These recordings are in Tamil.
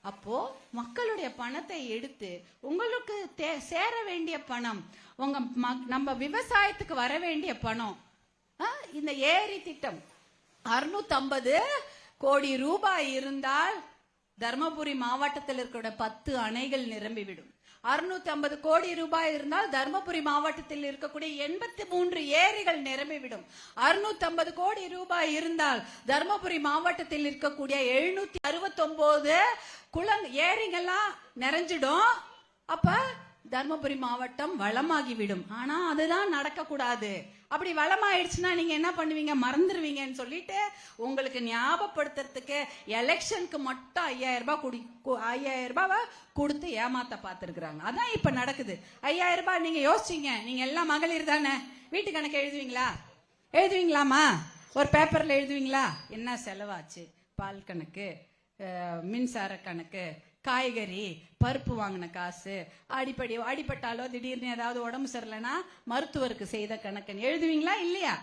அப்போ மக்களுடைய பணத்தை எடுத்து உங்களுக்கு சேர வேண்டிய பணம், உங்க நம்ம விவசாயத்துக்கு வர வேண்டிய பணம், இந்த ஏரி திட்டம் 650 கோடி ரூபாய் இருந்தால் தர்மபுரி மாவட்டத்தில் இருக்கிற 10 அணைகள் நிரம்பிவிடும். 650 கோடி ரூபாய் இருந்தால் தர்மபுரி மாவட்டத்தில் இருக்கக்கூடிய 83 ஏரிகள் நிரம்பிவிடும். 650 கோடி ரூபாய் இருந்தால் தர்மபுரி மாவட்டத்தில் இருக்கக்கூடிய 769 ஏரிகள்லாம் நிறைஞ்சிடும். அப்ப தர்மபுரி மாவட்டம் வளமாகிவிடும். ஆனா அதுதான் நடக்க கூடாது. அப்படி வளமாயிடுச்சுன்னா நீங்க என்ன பண்ணுவீங்க? மறந்துடுவீங்கன்னு சொல்லிட்டு உங்களுக்கு ஞாபகப்படுத்துறதுக்கு எலெக்ஷனுக்கு மட்டும் 5000 ரூபாய் கொடுத்து ஏமாத்த பார்த்திருக்கிறாங்க. அதான் இப்ப நடக்குது. 5000 ரூபாய் நீங்க யோசிச்சீங்க, நீங்க எல்லாம் மகளிர் தானே, வீட்டு கணக்கு எழுதுவீங்களா? எழுதுவீங்களாமா? ஒரு பேப்பர்ல எழுதுவீங்களா? என்ன செலவாச்சு, பால் கணக்கு, மின்சார கணக்கு, காய்கறி, பருப்பு வாங்கின காசு, அடிபட்டாலோ திடீர்னு ஏதாவது உடம்பு சரியில்லைன்னா மருத்துவருக்கு செய்த கணக்குன்னு எழுதுவீங்களா? இல்லையா?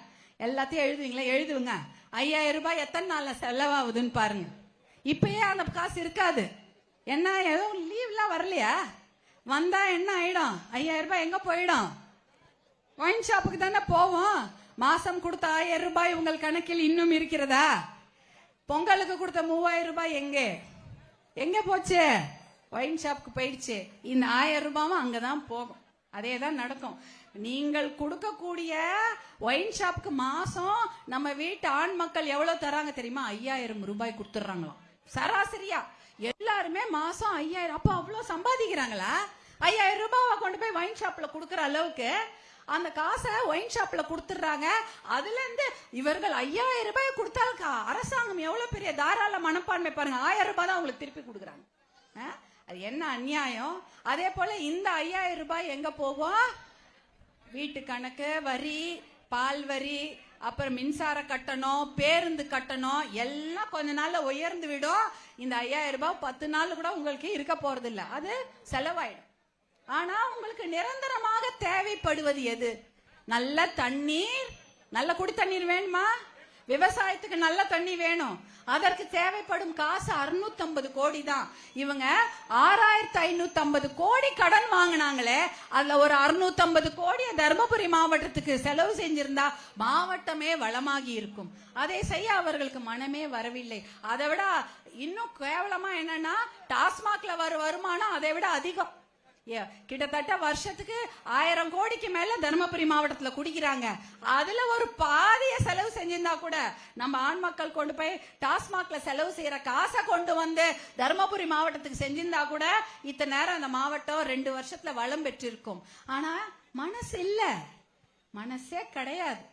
எல்லாத்தையும் எழுதுவீங்களா? எழுதுவங்க. 5000 ரூபாய் எத்தனை நாள்ல செலவாகுதுன்னு பாருங்க. இப்பயே அந்த காசு இருக்காது. என்ன ஏதோ லீவ்லாம் வரலையா? வந்தா என்ன ஆயிடும்? 5000 ரூபாய் எங்க போயிடும்? ஒயின் ஷாப்புக்கு தானே போவோம். மாசம் கொடுத்த 1000 ரூபாய் உங்கள் கணக்கில் இன்னும் இருக்கிறதா? பொங்கலுக்கு கொடுத்த 3000 ரூபாய் எங்க போச்சு? ஒயின் ஷாப்புக்கு போயிடுச்சு. இந்த 1000 ரூபாயும் அங்கதான் போகும். அதே தான் நடக்கும். நீங்கள் கொடுக்கக்கூடிய ஒயின் ஷாப்புக்கு மாசம் நம்ம வீட்டு ஆண் மக்கள் எவ்வளவு தராங்க தெரியுமா? 5000 ரூபாய் கொடுத்துறாங்களாம் சராசரியா. எல்லாருமே மாசம் 5000. அப்ப அவ்வளவு சம்பாதிக்கிறாங்களா? 5000 ரூபாய் கொண்டு போய் ஒயின் ஷாப்ல கொடுக்கற அளவுக்கு அந்த காசை ஒயின் ஷாப்ல கொடுத்துடுறாங்க. அதுல இருந்து இவர்கள் 5000 ரூபாய் கொடுத்தா அரசாங்கம் எவ்வளவு பெரிய தாராள மனப்பான்மை பாருங்க. 1000 ரூபாய் தான் உங்களுக்கு திருப்பி கொடுக்குறாங்க. அது என்ன அநியாயம்? அதே போல இந்த 5000 ரூபாய் எங்க போகும்? வீட்டு கணக்கு, வரி, பால் வரி, அப்புறம் மின்சார கட்டணம், பேருந்து கட்டணம் எல்லாம் கொஞ்ச நாள்ல உயர்ந்து விடும். இந்த 5000 ரூபாய் 10 நாள் கூட உங்களுக்கு இருக்க போறது இல்ல. அது செலவாயிடும். ஆனா உங்களுக்கு நிரந்தரமாக தேவைப்படுவது எது? நல்ல தண்ணீர். நல்ல குடி தண்ணீர் வேணுமா? விவசாயத்துக்கு நல்ல தண்ணி வேணும். அதற்கு தேவைப்படும் காசு 650 கோடி தான். இவங்க 6550 கோடி கடன் வாங்கினாங்களே, அதுல ஒரு 650 கோடி தர்மபுரி மாவட்டத்துக்கு செலவு செஞ்சிருந்தா மாவட்டமே வளமாகி இருக்கும். அதை செய்ய அவர்களுக்கு மனமே வரவில்லை. அதை விட இன்னும் கேவலமா என்னன்னா, டாஸ்மாக்ல வருமானம் அதை விட அதிகம். கிட்டத்தட்ட வருஷத்துக்கு 1000 கோடிக்கு மேல தர்மபுரி மாவட்டத்துல குடிக்கிறாங்க. அதுல ஒரு பாதிய செலவு செஞ்சிருந்தா கூட நம்ம ஆண் மக்கள் கொண்டு போய் டாஸ்மாக்ல செலவு செய்யற காசை கொண்டு வந்து தர்மபுரி மாவட்டத்துக்கு செஞ்சிருந்தா கூட இத்தனை நேரம் அந்த மாவட்டம் 2 வருஷத்துல வளம் பெற்றிருக்கும். ஆனா மனசு இல்ல, மனசே கிடையாது.